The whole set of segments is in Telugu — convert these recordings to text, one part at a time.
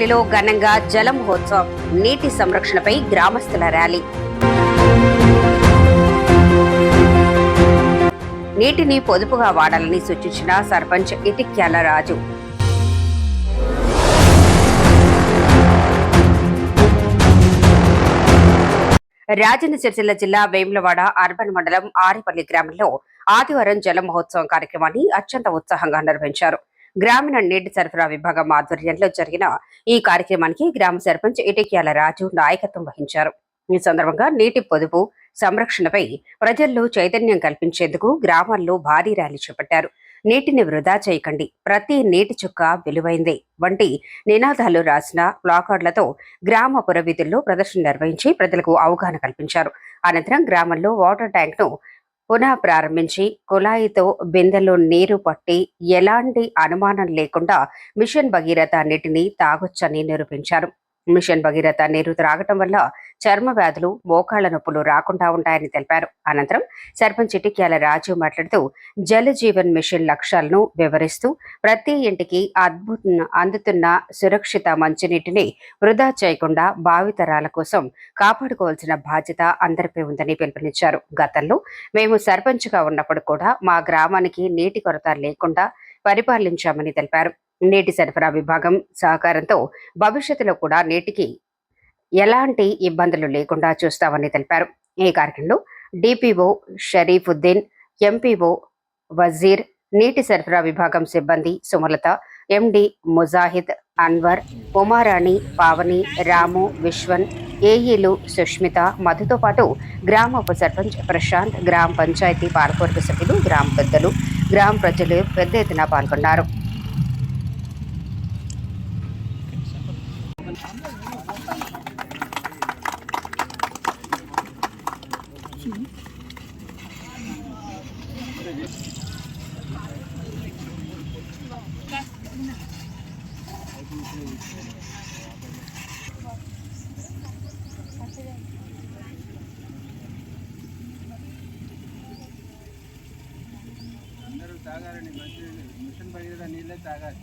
ఆరేపల్లిలో ఘనంగా జల మహోత్సవం, నీటి సంరక్షణపై గ్రామస్తుల ర్యాలీ. నీటిని పొదుపుగా వాడాలని సూచించిన సర్పంచ్ ఇటిక్యాల రాజు. రాజన్న సిరిసిల్ల జిల్లా వేములవాడ అర్బన్ మండలం ఆరేపల్లి గ్రామంలో ఆదివారం జల మహోత్సవం కార్యక్రమాన్ని అత్యంత ఉత్సాహంగా నిర్వహించారు. గ్రామీణ నీటి సరఫరా విభాగం ఆధ్వర్యంలో జరిగిన ఈ కార్యక్రమానికి గ్రామ సర్పంచ్ ఇటిక్యాల రాజు నాయకత్వం వహించారు. ఈ సందర్భంగా నీటి పొదుపు సంరక్షణపై ప్రజల్లో చైతన్యం కల్పించేందుకు గ్రామాల్లో భారీ ర్యాలీ చేపట్టారు. నీటిని వృధా చేయకండి, ప్రతి నీటి చుక్క విలువైందే వంటి నినాదాలు రాసిన ప్లాకార్డులతో గ్రామ పురవీధుల్లో ప్రదర్శన నిర్వహించి ప్రజలకు అవగాహన కల్పించారు. అనంతరం గ్రామంలో వాటర్ ట్యాంక్ ను పునః ప్రారంభించి కుళాయితో బిందెలో నీరు పట్టి ఎలాంటి అనుమానం లేకుండా మిషన్ భగీరథ నీటిని తాగొచ్చని నిరూపించారు. మిషన్ భగీరథ నీరు త్రాగటం వల్ల చర్మ వ్యాధులు, మోకాళ్ల నొప్పులు రాకుండా ఉంటాయని తెలిపారు. అనంతరం సర్పంచ్ ఇటిక్యాల రాజు మాట్లాడుతూ జల జీవన్ మిషన్ లక్ష్యాలను వివరిస్తూ ప్రతి ఇంటికి అందుతున్న సురక్షిత మంచినీటిని వృధా చేయకుండా భావితరాల కోసం కాపాడుకోవాల్సిన బాధ్యత అందరిపై ఉందని పిలుపునిచ్చారు. గతంలో మేము సర్పంచ్గా ఉన్నప్పుడు కూడా మా గ్రామానికి నీటి కొరత లేకుండా పరిపాలించామని తెలిపారు. నీటి సరఫరా విభాగం సహకారంతో భవిష్యత్తులో కూడా నీటికి ఎలాంటి ఇబ్బందులు లేకుండా చూస్తామని తెలిపారు. ఈ కార్యక్రమంలో డిపిఓ షరీఫుద్దీన్, ఎంపీఓ వజీర్, నీటి సరఫరా విభాగం సిబ్బంది సుమలత, ఎండి ముజాహిద్, అన్వర్, ఉమారాణి, పావని, రాము, విశ్వన్, ఏఈలు సుష్మిత, మధుతో పాటు గ్రామ ఉప సర్పంచ్ ప్రశాంత్, గ్రామ పంచాయతీ పాలకవర్గ సభ్యులు, గ్రామ పెద్దలు, గ్రామ ప్రజలు పెద్ద ఎత్తున పాల్గొన్నారు. అందరూ తాగాలని, మంచి మిషన్ భగీరథ నీళ్ళే తాగాలి.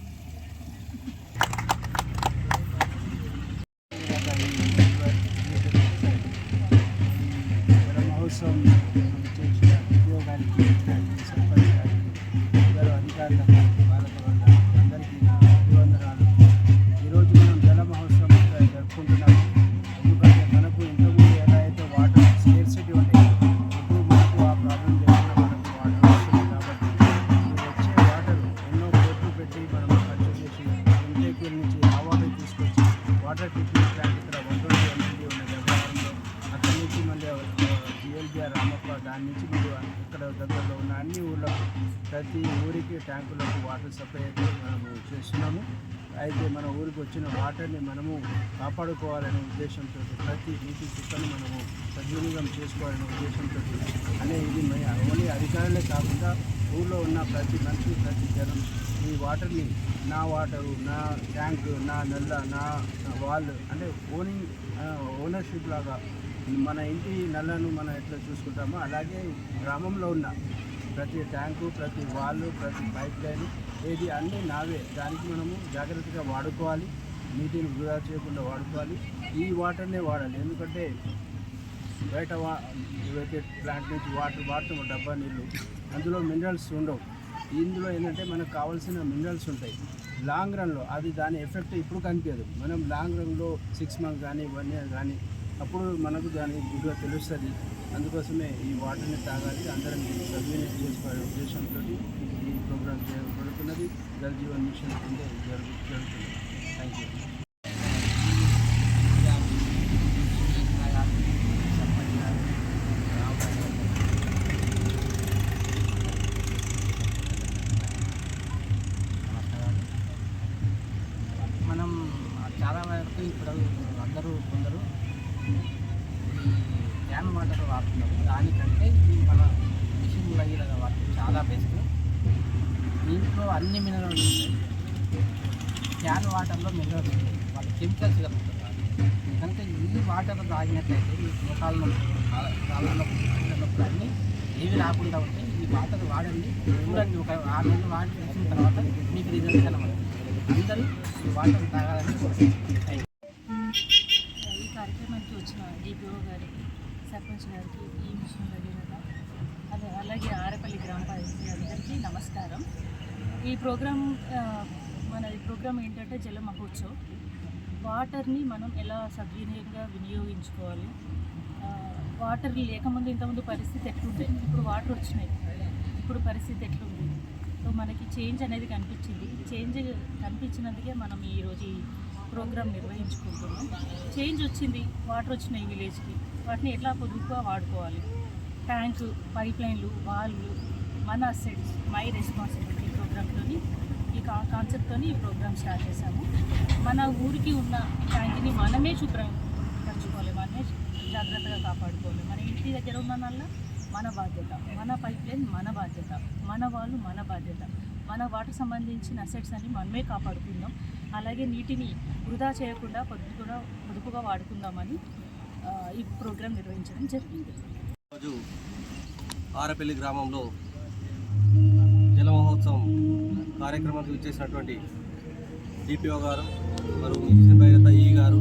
జల మహోత్సవం చేసిన ఉద్యోగానికి సర్పంచ్ గారికి, ఇద్దరు అధికారులకు, పాలకవర్గాలకు అందరికీ నా అభివందనాలు. ఈరోజు మనం జల మహోత్సవం జరుపుకుంటున్నాము. ఎందుకంటే మనకు ఇంతకుముందు ఎలా అయితే వాటర్ స్కేర్సిటీ ఉండేది, ఇప్పుడు మనకు ఆ ప్రాబ్లం లేకుండా మనకు వాటర్ వస్తుంది. కాబట్టి వచ్చే వాటర్ ఎన్నో కోట్లు పెట్టి మనం ఖర్చు చేసి ఇంటేక్యూల నుంచి ఆ వాటర్ తీసుకొచ్చి వాటర్ ట్రీట్మెంట్ ప్లాంట్ ఇక్కడ 120 MLD ఉన్న వ్యవహారంలో అక్కడి నుంచి మళ్ళీ జిఎల్బిఆర్ రామప్ప, దాని నుంచి మీరు ఇక్కడ దగ్గరలో ఉన్న అన్ని ఊళ్ళకు ప్రతి ఊరికి ట్యాంకులకు వాటర్ సప్లై అయితే మనము చేస్తున్నాము. అయితే మన ఊరికి వచ్చిన వాటర్ని మనము కాపాడుకోవాలనే ఉద్దేశంతో, ప్రతి నీటి చుక్కను మనము సద్వినియోగం చేసుకోవాలనే ఉద్దేశంతో ఇది ఓన్లీ అధికారులే కాకుండా ఊళ్ళో ఉన్న ప్రతి మనిషి, ప్రతి జనం ఈ వాటర్ని నా వాటరు, నా ట్యాంకు, నా నల్ల, నా వాల్ అంటే ఓనర్షిప్ లాగా మన ఇంటి నల్లను మనం ఎట్లా చూసుకుంటామో అలాగే గ్రామంలో ఉన్న ప్రతి ట్యాంకు, ప్రతి వాల్, ప్రతి పైప్ లైన్ ఏది అన్నీ నావే. దానికి మనము జాగ్రత్తగా వాడుకోవాలి, నీటిని వృధా చేయకుండా వాడుకోవాలి. ఈ వాటర్నే వాడాలి. ఎందుకంటే బయట ఏవైతే ప్లాంట్ నుంచి వాటర్ వాడతామో డబ్బా నీళ్ళు, అందులో మినరల్స్ ఉండవు. ఇందులో ఏంటంటే మనకు కావాల్సిన మినరల్స్ ఉంటాయి. లాంగ్ రన్లో అది దాని ఎఫెక్ట్ ఇప్పుడు కనిపించదు. మనం లాంగ్ రన్లో 6 months కానీ 1 year కానీ అప్పుడు మనకు దాని గుడ్గా తెలుస్తుంది. అందుకోసమే ఈ వాటర్ని తాగాలి, అందరం సద్వినియోగం చేసుకోవాలనే ఉద్దేశంతో ఈ ప్రోగ్రాం చేయబడుతున్నది. జల్ జీవన్ మిషన్ కింద జరుగుతుంది. Thank you. మనం చాలా వరకు ఇప్పుడు కొందరు ఈ క్యాన్ వాటర్ వాడుతున్నారు. దానికంటే ఈ మన మిషన్ భగీరథ వాటర్ చాలా బెస్ట్. దీంట్లో అన్ని మినరల్స్ ఉంటాయి. క్యాన్ వాటర్లో మినరల్స్ ఉంటాయి, వాళ్ళు కెమికల్స్ కలుగుతారు. కనుక ఈ వాటర్ తాగినట్లయితే ఈ మోకాళ్ళ నొప్పులు, కాళ్ళ నొప్పులు అన్నీ ఏవి రాకుండా ఉంటాయి. ఈ వాటర్ వాడండి, చూడండి. ఒక 6 నెలలు వాడి వచ్చిన తర్వాత మీకు రిజల్ట్ కనబడుతుంది. అందరూ ఈ వాటర్ తాగాలని కోరుకుంటున్నాను. ఈ కార్యక్రమానికి వచ్చిన డిపిఓ గారికి, సర్పంచ్ గారికి, ఈ మిషన్ భగీరథ అలాగే ఆరేపల్లి గ్రామ పంచాయతీ అందరికీ నమస్కారం. ఈ ప్రోగ్రాం ఏంటంటే జల మహోత్సవ్. వాటర్ని మనం ఎలా సద్వినియోగంగా వినియోగించుకోవాలి, వాటర్ లేకముందు ఇంతకుముందు పరిస్థితి ఎట్లుంది, ఇప్పుడు వాటర్ వచ్చినాయి, ఇప్పుడు పరిస్థితి ఎట్లుంది. సో మనకి చేంజ్ అనేది కనిపించింది. చేంజ్ కనిపించినందుకే మనం ఈరోజు ఈ ప్రోగ్రాం నిర్వహించుకుంటున్నాం. చేంజ్ వచ్చింది, వాటర్ వచ్చినాయి విలేజ్కి, వాటిని ఎట్లా పొదుపుగా వాడుకోవాలి, ట్యాంకు, పైప్ లైన్లు, వాల్లు, మన అసెట్స్, మై రెస్పాన్సిబిలిటీ ప్రోగ్రామ్తోని ఈ కాన్సెప్ట్తోని ఈ ప్రోగ్రామ్ స్టార్ట్ చేశాము. మన ఊరికి ఉన్న ట్యాంక్ని మనమే శుభ్రపరచుకోవాలి, మనమే జాగ్రత్తగా కాపాడుకోవాలి. మన ఇంటి దగ్గర ఉన్న నల్ల మన బాధ్యత, మన పైప్ లైన్ మన బాధ్యత, మన వాళ్ళు మన బాధ్యత, మన వాటర్ సంబంధించిన అసెట్స్ అన్ని మనమే కాపాడుకుందాం. అలాగే నీటిని వృధా చేయకుండా పొదుపుగా వాడుకుందామని ఈ ప్రోగ్రాం నిర్వహించడం జరిగింది. రోజు ఆరేపల్లి గ్రామంలో జల మహోత్సవం కార్యక్రమానికి విచ్చేసినటువంటి డిపిఓ గారు మరియు మిషన్ భగీరథ ఈ గారు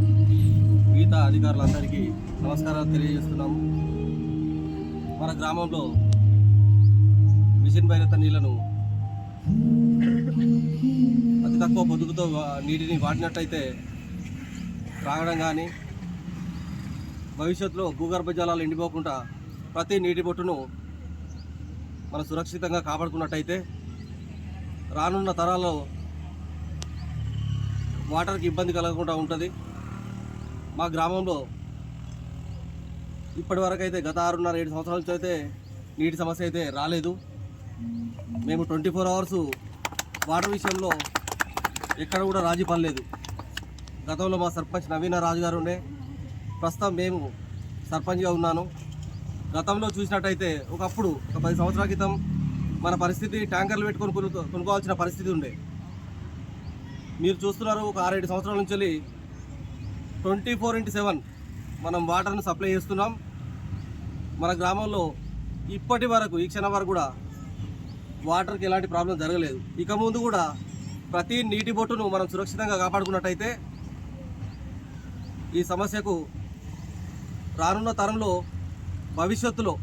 మిగతా అధికారులందరికీ నమస్కారాలు తెలియజేస్తున్నాము. మన గ్రామంలో మిషన్ భగీరథ నీళ్లను అతి తక్కువ పొదుపుతో నీటిని వాడినట్టయితే త్రాగడం కానీ భవిష్యత్తులో భూగర్భ జలాలు ఎండిపోకుండా ప్రతి నీటి బొట్టును మనం సురక్షితంగా కాపాడుకున్నట్టయితే రానున్న తరాల్లో వాటర్కి ఇబ్బంది కలగకుండా ఉంటుంది. మా గ్రామంలో ఇప్పటివరకు అయితే గత 6.5-7 సంవత్సరాల నుంచి అయితే నీటి సమస్య అయితే రాలేదు. మేము 24 అవర్స్ వాటర్ విషయంలో ఎక్కడ కూడా రాజీ పడలేదు. గతంలో మా సర్పంచ్ నవీన రాజు గారు ఉండే, ప్రస్తుతం మేము సర్పంచ్గా ఉన్నాను. గతంలో చూసినట్టయితే ఒకప్పుడు ఒక 10 సంవత్సరాల క్రితం మన పరిస్థితి ట్యాంకర్లు పెట్టుకొని కొనుక్కోవాల్సిన పరిస్థితి ఉండే. మీరు చూస్తున్నారు, ఒక 6-7 సంవత్సరాల నుంచి 24/7 మనం వాటర్ను సప్లై చేస్తున్నాం. మన గ్రామంలో ఇప్పటి వరకు ఈ క్షణం వరకు కూడా వాటర్కి ఎలాంటి ప్రాబ్లం జరగలేదు. ఇక ముందు కూడా ప్రతి నీటి బొట్టును మనం సురక్షితంగా కాపాడుకున్నట్టయితే ఈ సమస్యకు రానున్న తరంలో భవిష్యత్తులో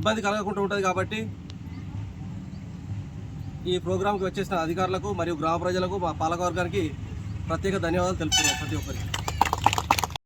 ఇబ్బంది కలగకుండా ఉంటుంది. కాబట్టి ఈ ప్రోగ్రాంకి వచ్చేసిన అధికారులకు మరియు గ్రామ ప్రజలకు, మా పాలకవర్గానికి ప్రత్యేక ధన్యవాదాలు తెలుపుతున్నాం ప్రతి ఒక్కరికి.